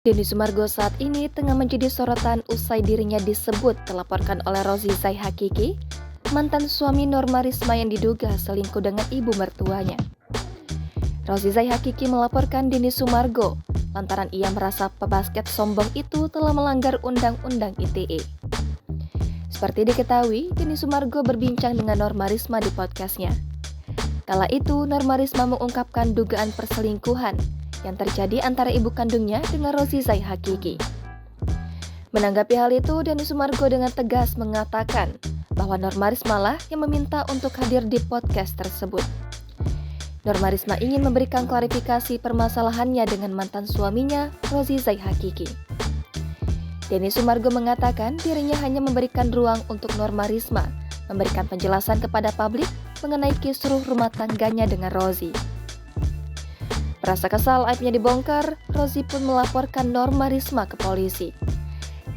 Denny Sumargo saat ini tengah menjadi sorotan usai dirinya disebut dilaporkan oleh Rozi Zai Hakiki, mantan suami Norma Risma yang diduga selingkuh dengan ibu mertuanya. Rozi Zai Hakiki melaporkan Denny Sumargo lantaran ia merasa pebasket sombong itu telah melanggar Undang-Undang ITE. Seperti diketahui, Denny Sumargo berbincang dengan Norma Risma di podcastnya. Kala itu, Norma Risma mengungkapkan dugaan perselingkuhan yang terjadi antara ibu kandungnya dengan Rozi Zai Hakiki. Menanggapi hal itu, Denny Sumargo dengan tegas mengatakan bahwa Norma Risma lah yang meminta untuk hadir di podcast tersebut. Norma Risma ingin memberikan klarifikasi permasalahannya dengan mantan suaminya, Rozi Zai Hakiki. Denny Sumargo mengatakan dirinya hanya memberikan ruang untuk Norma Risma memberikan penjelasan kepada publik mengenai kisruh rumah tangganya dengan Rozi. Merasa kesal aibnya dibongkar, Rozi pun melaporkan Norma Risma ke polisi.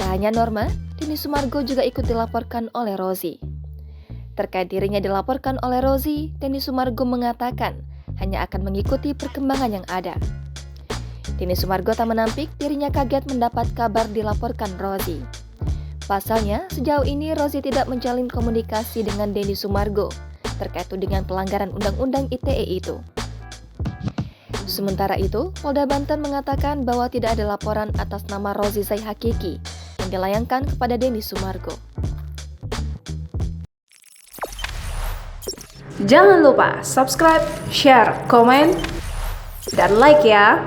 Tak hanya Norma, Denny Sumargo juga ikut dilaporkan oleh Rozi. Terkait dirinya dilaporkan oleh Rozi, Denny Sumargo mengatakan hanya akan mengikuti perkembangan yang ada. Denny Sumargo tak menampik dirinya kaget mendapat kabar dilaporkan Rozi. Pasalnya, sejauh ini Rozi tidak menjalin komunikasi dengan Denny Sumargo terkait tudingan pelanggaran Undang-Undang ITE itu. Sementara itu, Polda Banten mengatakan bahwa tidak ada laporan atas nama Rozi Zai Hakiki yang dilayangkan kepada Denny Sumargo. Jangan lupa subscribe, share, komen, dan like ya!